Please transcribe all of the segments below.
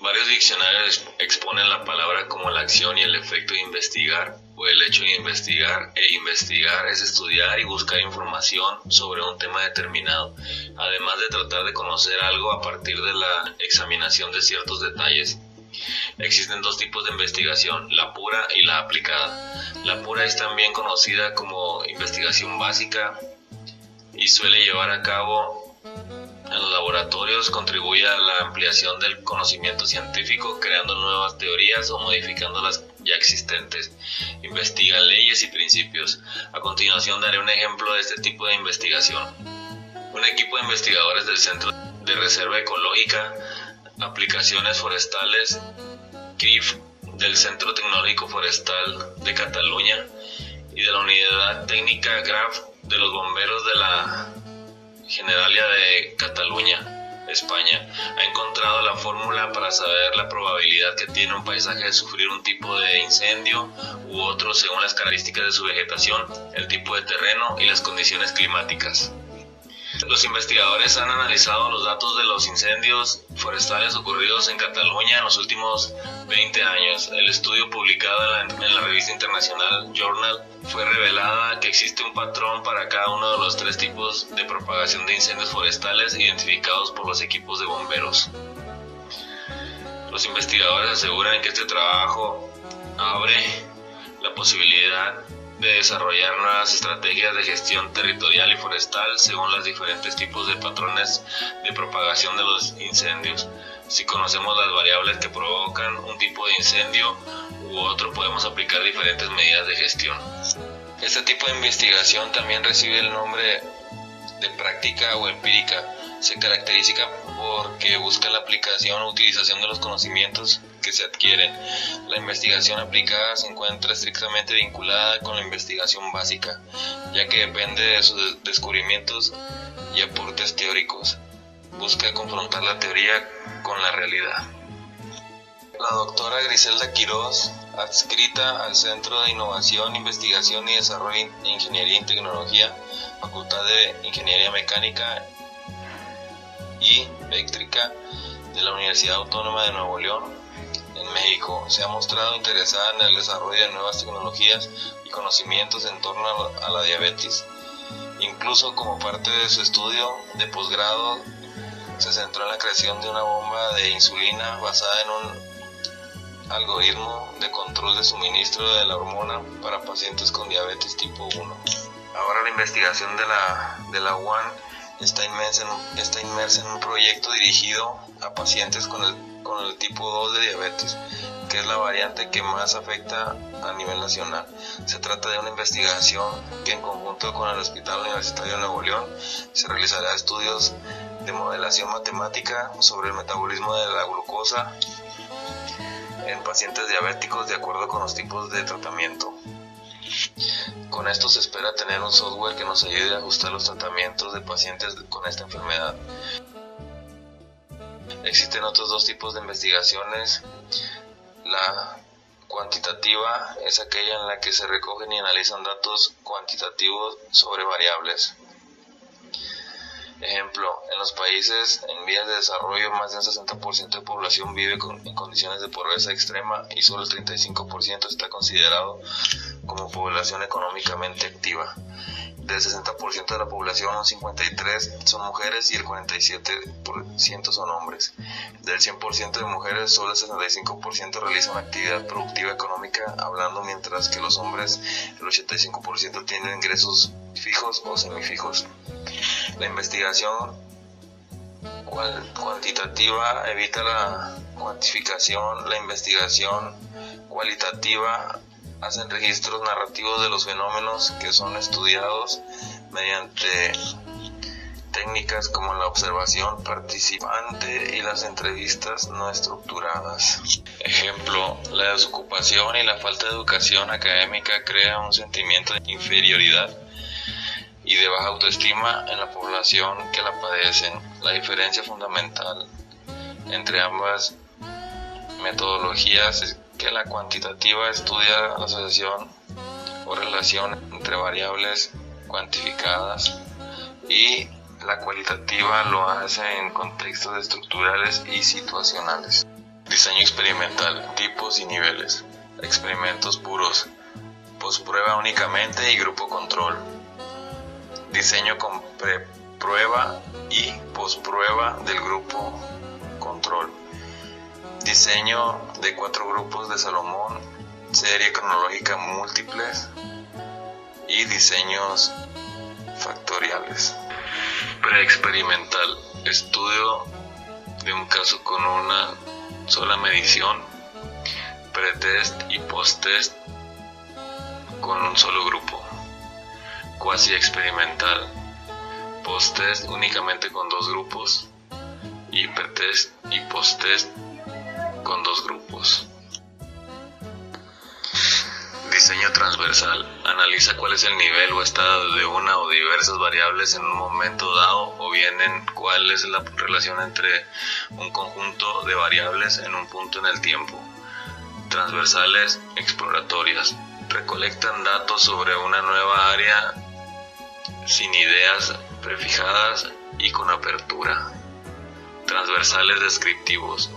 Varios diccionarios exponen la palabra como la acción y el efecto de investigar, o el hecho de investigar, e investigar es estudiar y buscar información sobre un tema determinado, además de tratar de conocer algo a partir de la examinación de ciertos detalles. Existen dos tipos de investigación, la pura y la aplicada. La pura es también conocida como investigación básica y suele llevar a cabo en los laboratorios, contribuye a la ampliación del conocimiento científico, creando nuevas teorías o modificando las ya existentes. Investiga leyes y principios. A continuación daré un ejemplo de este tipo de investigación. Un equipo de investigadores del Centro de Reserva Ecológica, Aplicaciones Forestales, CRIF, del Centro Tecnológico Forestal de Cataluña y de la Unidad Técnica GRAF de los Bomberos de la Generalia de Cataluña, España, ha encontrado la fórmula para saber la probabilidad que tiene un paisaje de sufrir un tipo de incendio u otro según las características de su vegetación, el tipo de terreno y las condiciones climáticas. Los investigadores han analizado los datos de los incendios forestales ocurridos en Cataluña en los últimos 20 años. El estudio publicado en la revista internacional Journal fue revelada que existe un patrón para cada uno de los tres tipos de propagación de incendios forestales identificados por los equipos de bomberos. Los investigadores aseguran que este trabajo abre la posibilidad de desarrollar nuevas estrategias de gestión territorial y forestal según los diferentes tipos de patrones de propagación de los incendios. Si conocemos las variables que provocan un tipo de incendio u otro, podemos aplicar diferentes medidas de gestión. Este tipo de investigación también recibe el nombre de práctica o empírica. Se caracteriza porque busca la aplicación o utilización de los conocimientos que se adquieren. La investigación aplicada se encuentra estrictamente vinculada con la investigación básica, ya que depende de sus descubrimientos y aportes teóricos. Busca confrontar la teoría con la realidad. La doctora Griselda Quiroz, adscrita al Centro de Innovación, Investigación y Desarrollo de Ingeniería y Tecnología, Facultad de Ingeniería Mecánica y Eléctrica de la Universidad Autónoma de Nuevo León, en México, se ha mostrado interesada en el desarrollo de nuevas tecnologías y conocimientos en torno a la diabetes. Incluso como parte de su estudio de posgrado, se centró en la creación de una bomba de insulina basada en un algoritmo de control de suministro de la hormona para pacientes con diabetes tipo 1. Ahora la investigación de la UAN está inmersa en un proyecto dirigido a pacientes con el tipo 2 de diabetes, que es la variante que más afecta a nivel nacional. Se trata de una investigación que en conjunto con el Hospital Universitario de Nuevo León se realizará estudios de modelación matemática sobre el metabolismo de la glucosa en pacientes diabéticos de acuerdo con los tipos de tratamiento. Con esto se espera tener un software que nos ayude a ajustar los tratamientos de pacientes con esta enfermedad. Existen otros dos tipos de investigaciones. La cuantitativa es aquella en la que se recogen y analizan datos cuantitativos sobre variables. Ejemplo, en los países en vías de desarrollo más de un 60% de población vive en condiciones de pobreza extrema y solo el 35% está considerado como población económicamente activa. Del 60% de la población, un 53% son mujeres y el 47% son hombres. Del 100% de mujeres, solo el 65% realizan actividad productiva económica hablando, mientras que los hombres, el 85% tienen ingresos fijos o semifijos. La investigación cuantitativa evita la cuantificación. La investigación cualitativa hacen registros narrativos de los fenómenos que son estudiados mediante técnicas como la observación participante y las entrevistas no estructuradas. Ejemplo, la desocupación y la falta de educación académica crean un sentimiento de inferioridad y de baja autoestima en la población que la padecen. La diferencia fundamental entre ambas metodologías es que la cuantitativa estudia la asociación o relación entre variables cuantificadas y la cualitativa lo hace en contextos estructurales y situacionales. Diseño experimental, tipos y niveles. Experimentos puros, posprueba únicamente y grupo control. Diseño con preprueba y posprueba del grupo control. Diseño de 4 grupos de Salomón, serie cronológica múltiples y diseños factoriales. Preexperimental, estudio de un caso con una sola medición, pretest y posttest con un solo grupo. Cuasi experimental, posttest únicamente con 2 grupos y pretest y posttest con 2 grupos. Diseño transversal, analiza cuál es el nivel o estado de una o diversas variables en un momento dado, o bien en cuál es la relación entre un conjunto de variables en un punto en el tiempo. Transversales exploratorias, recolectan datos sobre una nueva área sin ideas prefijadas y con apertura. Transversales descriptivos,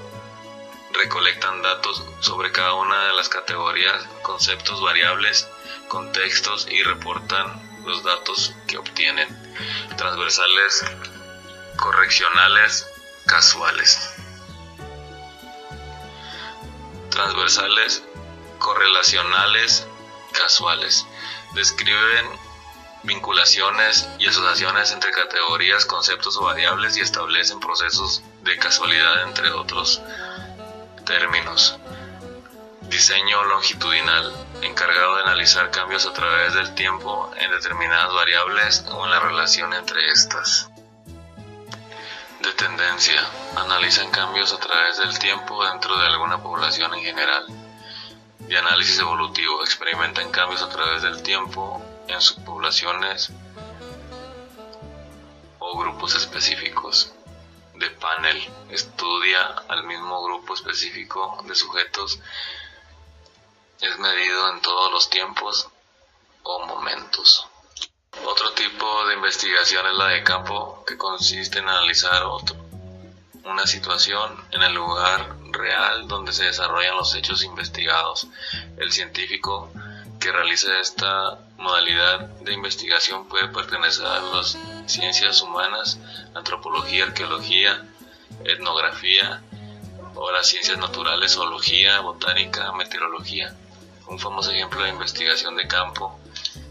recolectan datos sobre cada una de las categorías, conceptos, variables, contextos y reportan los datos que obtienen. Transversales correccionales casuales. Transversales correlacionales casuales. Describen vinculaciones y asociaciones entre categorías, conceptos o variables y establecen procesos de casualidad, entre otros términos. Diseño longitudinal, encargado de analizar cambios a través del tiempo en determinadas variables o en la relación entre estas. De tendencia, analizan cambios a través del tiempo dentro de alguna población en general. De análisis evolutivo, experimentan cambios a través del tiempo en subpoblaciones o grupos específicos. De panel, estudia al mismo grupo específico de sujetos, es medido en todos los tiempos o momentos. Otro tipo de investigación es la de campo, que consiste en analizar una situación en el lugar real donde se desarrollan los hechos investigados. El científico que realiza esta modalidad de investigación puede pertenecer a las ciencias humanas, antropología, arqueología, etnografía, o las ciencias naturales, zoología, botánica, meteorología. Un famoso ejemplo de investigación de campo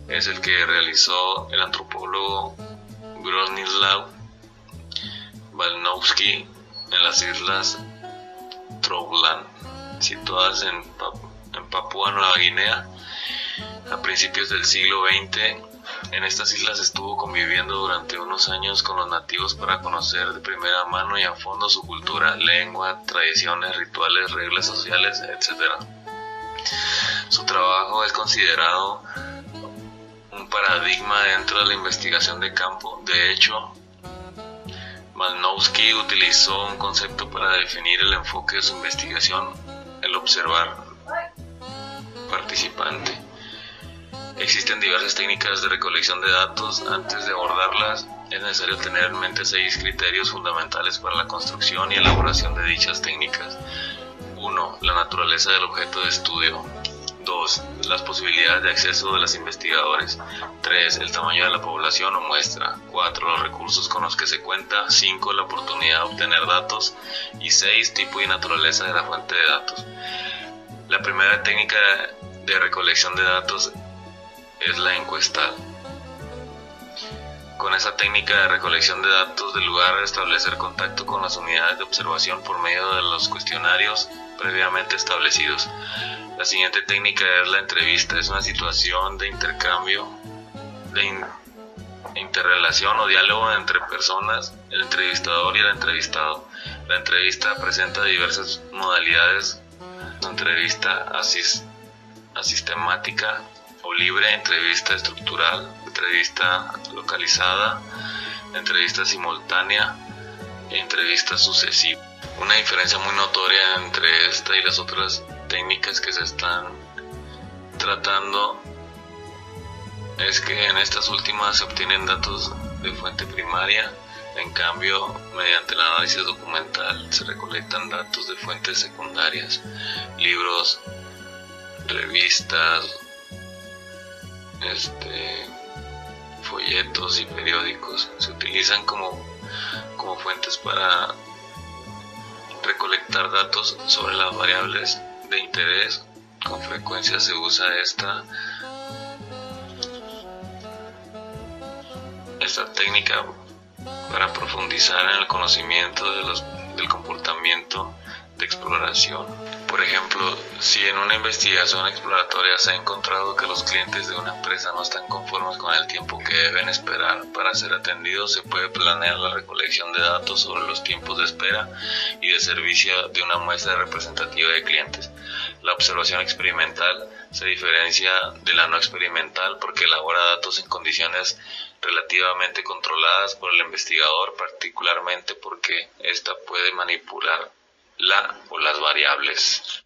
es el que realizó el antropólogo Bronislaw Malinowski en las islas Troutland, situadas en Papúa Nueva Guinea. A principios del siglo XX, en estas islas estuvo conviviendo durante unos años con los nativos para conocer de primera mano y a fondo su cultura, lengua, tradiciones, rituales, reglas sociales, etc. Su trabajo es considerado un paradigma dentro de la investigación de campo. De hecho, Malinowski utilizó un concepto para definir el enfoque de su investigación: el observar participante. Existen diversas técnicas de recolección de datos. Antes de abordarlas, es necesario tener en mente 6 criterios fundamentales para la construcción y elaboración de dichas técnicas. 1. La naturaleza del objeto de estudio. 2. Las posibilidades de acceso de los investigadores. 3. El tamaño de la población o muestra. 4. Los recursos con los que se cuenta. 5. La oportunidad de obtener datos. Y 6. Tipo y naturaleza de la fuente de datos. La primera técnica de recolección de datos es la encuestal. Con esa técnica de recolección de datos del lugar, establecer contacto con las unidades de observación por medio de los cuestionarios previamente establecidos. La siguiente técnica es la entrevista. Es una situación de intercambio, de interrelación o diálogo entre personas, el entrevistador y el entrevistado. La entrevista presenta diversas modalidades: entrevista asistemática o libre, entrevista estructural, entrevista localizada, entrevista simultánea e entrevista sucesiva. Una diferencia muy notoria entre esta y las otras técnicas que se están tratando es que en estas últimas se obtienen datos de fuente primaria En cambio, mediante el análisis documental se recolectan datos de fuentes secundarias, libros, revistas, folletos y periódicos. Se utilizan como fuentes para recolectar datos sobre las variables de interés. Con frecuencia se usa esta técnica para profundizar en el conocimiento del comportamiento de exploración. Por ejemplo, si en una investigación exploratoria se ha encontrado que los clientes de una empresa no están conformes con el tiempo que deben esperar para ser atendidos, se puede planear la recolección de datos sobre los tiempos de espera y de servicio de una muestra representativa de clientes. La observación experimental se diferencia de la no experimental porque elabora datos en condiciones relativamente controladas por el investigador, particularmente porque ésta puede manipular la o las variables.